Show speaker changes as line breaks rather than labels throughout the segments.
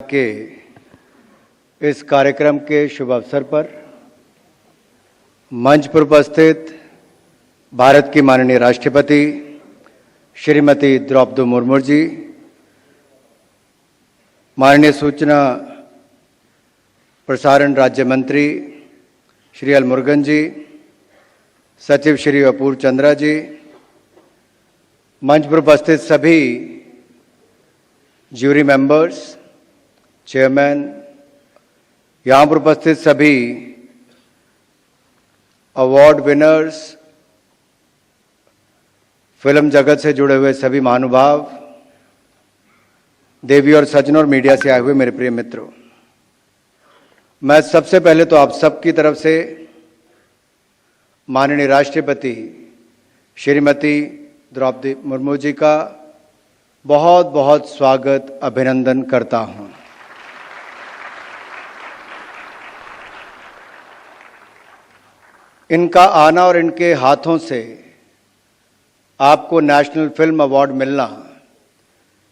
के इस कार्यक्रम के शुभ अवसर पर मंच पर उपस्थित भारत की माननीय राष्ट्रपति श्रीमती द्रौपदी मुर्मू जी, माननीय सूचना प्रसारण राज्य मंत्री श्री एल मुरुगन जी, सचिव श्री अपूर्व चंद्रा जी, मंच पर उपस्थित सभी ज्यूरी मेंबर्स, चेयरमैन, यहाँ पर उपस्थित सभी अवार्ड विनर्स, फिल्म जगत से जुड़े हुए सभी महानुभाव, देवी और सज्जनों और मीडिया से आए हुए मेरे प्रिय मित्रों, मैं सबसे पहले तो आप सबकी तरफ से माननीय राष्ट्रपति श्रीमती द्रौपदी मुर्मू जी का बहुत बहुत स्वागत अभिनंदन करता हूं। इनका आना और इनके हाथों से आपको नेशनल फिल्म अवार्ड मिलना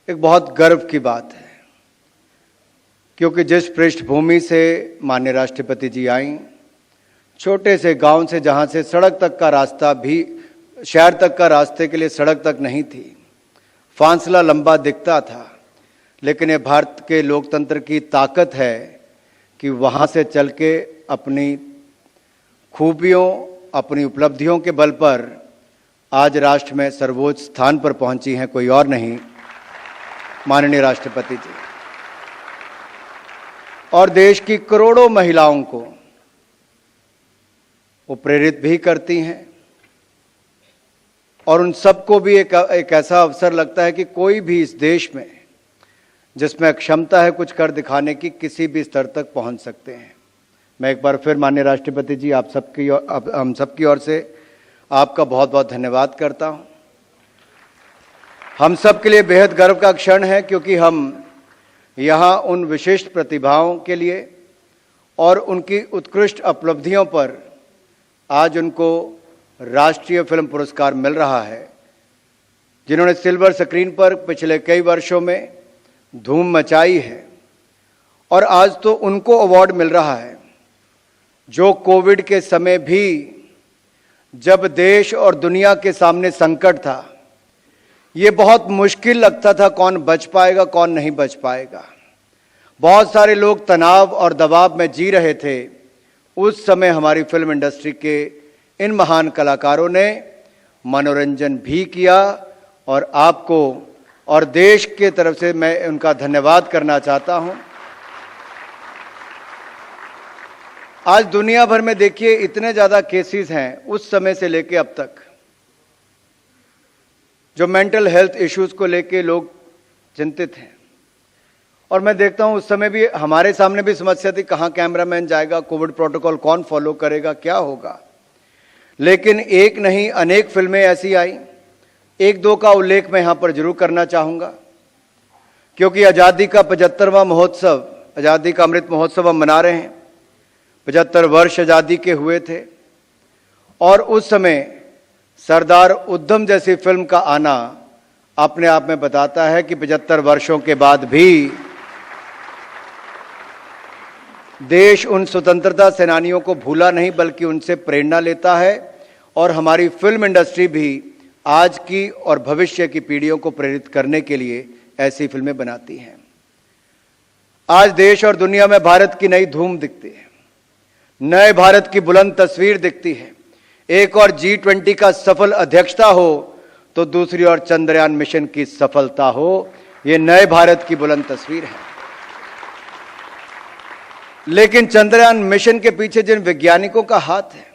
एक बहुत गर्व की बात है, क्योंकि जिस पृष्ठभूमि से माननीय राष्ट्रपति जी आई, छोटे से गांव से जहां से सड़क तक का रास्ता भी, शहर तक का रास्ते के लिए सड़क तक नहीं थी, फासला लंबा दिखता था, लेकिन ये भारत के लोकतंत्र की ताकत है कि वहां से चल के अपनी खूबियों, अपनी उपलब्धियों के बल पर आज राष्ट्र में सर्वोच्च स्थान पर पहुंची हैं कोई और नहीं, माननीय राष्ट्रपति जी। और देश की करोड़ों महिलाओं को वो प्रेरित भी करती हैं, और उन सबको भी एक ऐसा अवसर लगता है कि कोई भी इस देश में जिसमें क्षमता है कुछ कर दिखाने की, किसी भी स्तर तक पहुंच सकते हैं। मैं एक बार फिर माननीय राष्ट्रपति जी हम सबकी ओर से आपका बहुत बहुत धन्यवाद करता हूं। हम सब के लिए बेहद गर्व का क्षण है, क्योंकि हम यहाँ उन विशिष्ट प्रतिभाओं के लिए और उनकी उत्कृष्ट उपलब्धियों पर आज उनको राष्ट्रीय फिल्म पुरस्कार मिल रहा है, जिन्होंने सिल्वर स्क्रीन पर पिछले कई वर्षों में धूम मचाई है। और आज तो उनको अवार्ड मिल रहा है जो कोविड के समय भी, जब देश और दुनिया के सामने संकट था, ये बहुत मुश्किल लगता था कौन बच पाएगा कौन नहीं बच पाएगा, बहुत सारे लोग तनाव और दबाव में जी रहे थे। उस समय हमारी फिल्म इंडस्ट्री के इन महान कलाकारों ने मनोरंजन भी किया, और आपको और देश के तरफ से मैं उनका धन्यवाद करना चाहता हूं। आज दुनिया भर में देखिए इतने ज्यादा केसेस हैं उस समय से लेके अब तक, जो मेंटल हेल्थ इश्यूज को लेके लोग चिंतित हैं। और मैं देखता हूं उस समय भी हमारे सामने भी समस्या थी, कहां कैमरामैन जाएगा, कोविड प्रोटोकॉल कौन फॉलो करेगा, क्या होगा। लेकिन एक नहीं अनेक फिल्में ऐसी आई, एक दो का उल्लेख मैं यहां पर जरूर करना चाहूंगा, क्योंकि आजादी का 75वां महोत्सव, आजादी का अमृत महोत्सव हम मना रहे हैं। 75 वर्ष आजादी के हुए थे, और उस समय सरदार उधम जैसी फिल्म का आना अपने आप में बताता है कि 75 वर्षों के बाद भी देश उन स्वतंत्रता सेनानियों को भूला नहीं, बल्कि उनसे प्रेरणा लेता है। और हमारी फिल्म इंडस्ट्री भी आज की और भविष्य की पीढ़ियों को प्रेरित करने के लिए ऐसी फिल्में बनाती हैं। आज देश और दुनिया में भारत की नई धूम दिखती है, नए भारत की बुलंद तस्वीर दिखती है। एक और G20 का सफल अध्यक्षता हो, तो दूसरी ओर चंद्रयान मिशन की सफलता हो। यह नए भारत की बुलंद तस्वीर है। लेकिन चंद्रयान मिशन के पीछे जिन वैज्ञानिकों का हाथ है,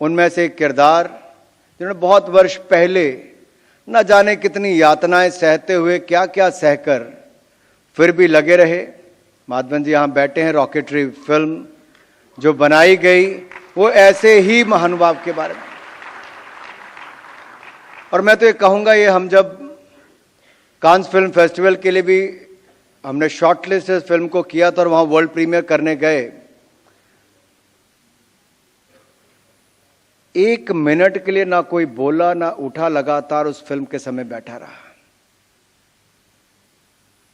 उनमें से एक किरदार जिन्होंने बहुत वर्ष पहले न जाने कितनी यातनाएं सहते हुए, क्या क्या सहकर फिर भी लगे रहे। माधवन जी यहां बैठे हैं। रॉकेटरी फिल्म जो बनाई गई वो ऐसे ही महानुभाव के बारे में। और मैं तो ये कहूंगा, ये हम जब कांस फिल्म फेस्टिवल के लिए भी हमने शॉर्टलिस्ट इस फिल्म को किया था और वहां वर्ल्ड प्रीमियर करने गए, एक मिनट के लिए ना कोई बोला ना उठा, लगातार उस फिल्म के समय बैठा रहा।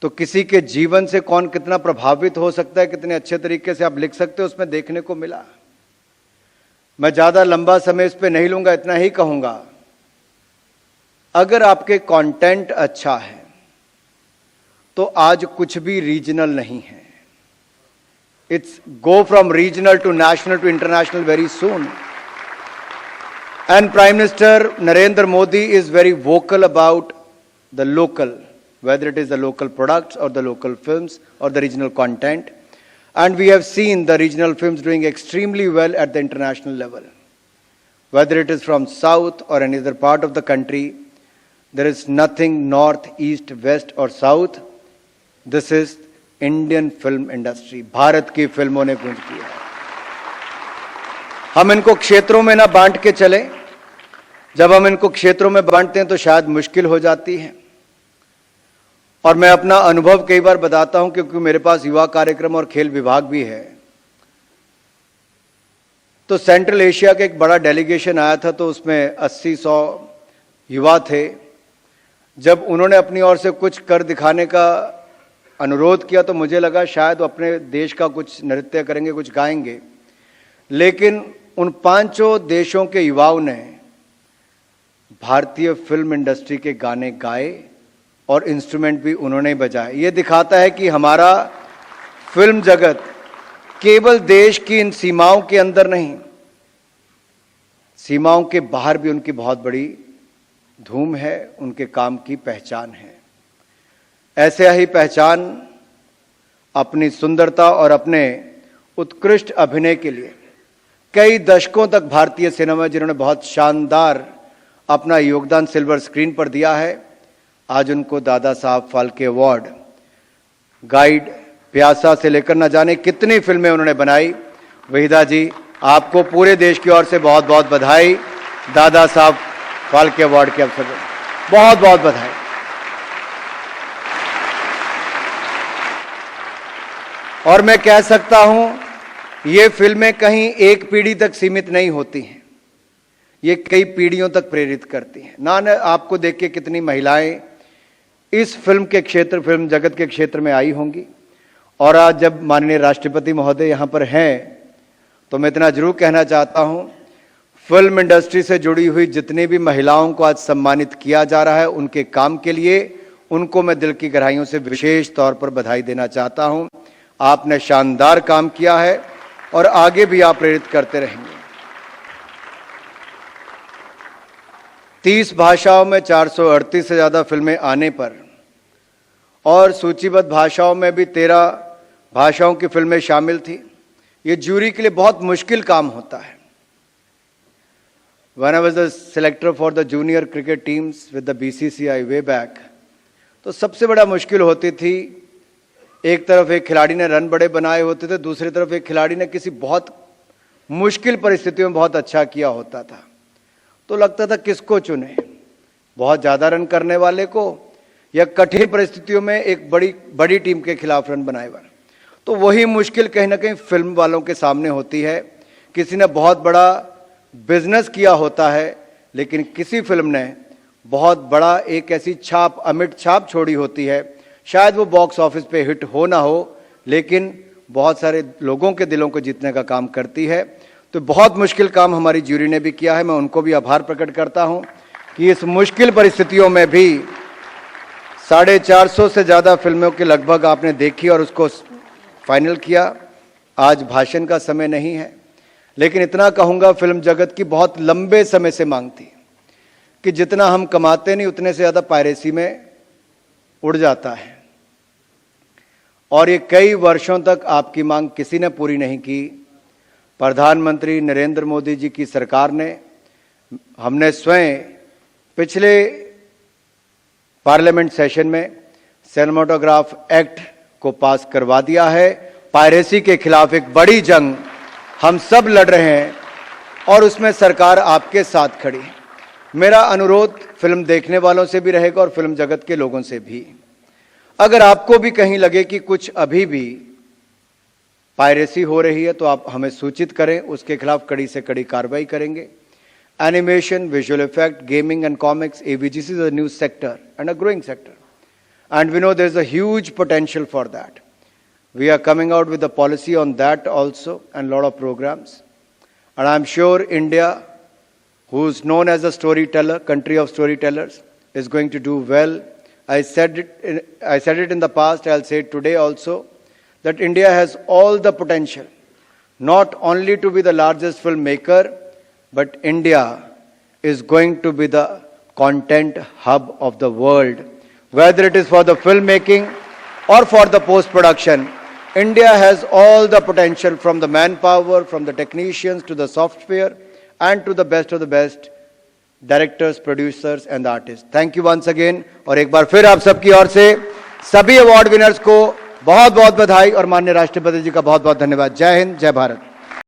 तो किसी के जीवन से कौन कितना प्रभावित हो सकता है, कितने अच्छे तरीके से आप लिख सकते हो, उसमें देखने को मिला। मैं ज्यादा लंबा समय इस पे नहीं लूंगा, इतना ही कहूंगा, अगर आपके कंटेंट अच्छा है तो आज कुछ भी रीजनल नहीं है। It's go from regional to national to international very soon. And prime minister Narendra Modi is very vocal about the local, whether it is the local products or the local films or the regional content. And we have seen the regional films doing extremely well at the international level. Whether it is from south or any other part of the country, there is nothing north, east, west or south. This is Indian film industry. Bharat की फिल्मों ने गूंज की है। हम इनको क्षेत्रों में ना बांट के चले। जब हम इनको क्षेत्रों में बांटते हैं तो शायद मुश्किल हो जाती है। और मैं अपना अनुभव कई बार बताता हूं, क्योंकि मेरे पास युवा कार्यक्रम और खेल विभाग भी है। तो सेंट्रल एशिया का एक बड़ा डेलीगेशन आया था, तो उसमें 80-100 युवा थे। जब उन्होंने अपनी ओर से कुछ कर दिखाने का अनुरोध किया तो मुझे लगा शायद वो अपने देश का कुछ नृत्य करेंगे, कुछ गाएंगे। लेकिन उन 5 देशों के युवाओं ने भारतीय फिल्म इंडस्ट्री के गाने गाए और इंस्ट्रूमेंट भी उन्होंने बजाए। ये दिखाता है कि हमारा फिल्म जगत केवल देश की इन सीमाओं के अंदर नहीं, सीमाओं के बाहर भी उनकी बहुत बड़ी धूम है, उनके काम की पहचान है। ऐसे ही पहचान अपनी सुंदरता और अपने उत्कृष्ट अभिनय के लिए कई दशकों तक भारतीय सिनेमा, जिन्होंने बहुत शानदार अपना योगदान सिल्वर स्क्रीन पर दिया है, आज उनको दादा साहब फाल्के अवार्ड, गाइड, प्यासा से लेकर न जाने कितनी फिल्में उन्होंने बनाई। वहीदा जी, आपको पूरे देश की ओर से बहुत बहुत बधाई। दादा साहब फाल्के अवार्ड के अवसर पर बहुत बहुत बधाई। और मैं कह सकता हूं, ये फिल्में कहीं एक पीढ़ी तक सीमित नहीं होती हैं, ये कई पीढ़ियों तक प्रेरित करती हैं। ना आपको देख के कितनी महिलाएं इस फिल्म के क्षेत्र, फिल्म जगत के क्षेत्र में आई होंगी। और आज जब माननीय राष्ट्रपति महोदय यहां पर हैं, तो मैं इतना जरूर कहना चाहता हूं, फिल्म इंडस्ट्री से जुड़ी हुई जितनी भी महिलाओं को आज सम्मानित किया जा रहा है, उनके काम के लिए उनको मैं दिल की गहराइयों से विशेष तौर पर बधाई देना चाहता हूं। आपने शानदार काम किया है और आगे भी आप प्रेरित करते रहेंगे। 30 भाषाओं में 438 से ज्यादा फिल्में आने पर और सूचीबद्ध भाषाओं में भी 13 भाषाओं की फिल्में शामिल थी। ये जूरी के लिए बहुत मुश्किल काम होता है। When I was the selector for the junior cricket teams with the BCCI way back, तो सबसे बड़ा मुश्किल होती थी, एक तरफ एक खिलाड़ी ने रन बड़े बनाए होते थे, दूसरी तरफ एक खिलाड़ी ने किसी बहुत मुश्किल परिस्थितियों में बहुत अच्छा किया होता था। तो लगता था किसको चुने, बहुत ज्यादा रन करने वाले को या कठिन परिस्थितियों में एक बड़ी टीम के खिलाफ रन बनाए वाले। तो वही मुश्किल कहीं ना कहीं फिल्म वालों के सामने होती है। किसी ने बहुत बड़ा बिजनेस किया होता है, लेकिन किसी फिल्म ने बहुत बड़ा एक ऐसी छाप, अमिट छाप छोड़ी होती है। शायद वो बॉक्स ऑफिस पे हिट हो ना हो, लेकिन बहुत सारे लोगों के दिलों को जीतने का काम करती है। तो बहुत मुश्किल काम हमारी ज्यूरी ने भी किया है। मैं उनको भी आभार प्रकट करता हूं कि इस मुश्किल परिस्थितियों में भी 450 से ज्यादा फिल्मों के लगभग आपने देखी और उसको फाइनल किया। आज भाषण का समय नहीं है, लेकिन इतना कहूंगा, फिल्म जगत की बहुत लंबे समय से मांग थी कि जितना हम कमाते नहीं उतने से ज्यादा पायरेसी में उड़ जाता है। और ये कई वर्षों तक आपकी मांग किसी ने पूरी नहीं की। प्रधानमंत्री नरेंद्र मोदी जी की सरकार ने, हमने स्वयं पिछले पार्लियामेंट सेशन में सिनेमाटोग्राफ एक्ट को पास करवा दिया है। पायरेसी के खिलाफ एक बड़ी जंग हम सब लड़ रहे हैं और उसमें सरकार आपके साथ खड़ी है। मेरा अनुरोध फिल्म देखने वालों से भी रहेगा और फिल्म जगत के लोगों से भी, अगर आपको भी कहीं लगे कि कुछ अभी भी पायरेसी हो रही है तो आप हमें सूचित करें, उसके खिलाफ कड़ी से कड़ी कार्रवाई करेंगे। Animation, visual effect, gaming and comics, AVGC is a new sector and a growing sector. And we know there's a huge potential for that. We are coming out with a policy on that also and a lot of programs. And I'm sure India, who's known as a storyteller, country of storytellers, is going to do well. I said it in the past, I'll say it today also, that India has all the potential, not only to be the largest filmmaker, but India is going to be the content hub of the world. Whether it is for the filmmaking or for the post-production, India has all the potential, from the manpower, from the technicians to the software, and to the best of the best directors, producers and artist. Thank you once again. और एक बार फिर आप सबकी ओर से सभी award winners को बहुत बहुत बधाई और माननीय राष्ट्रपति जी का बहुत बहुत धन्यवाद. जय हिंद, जय भारत.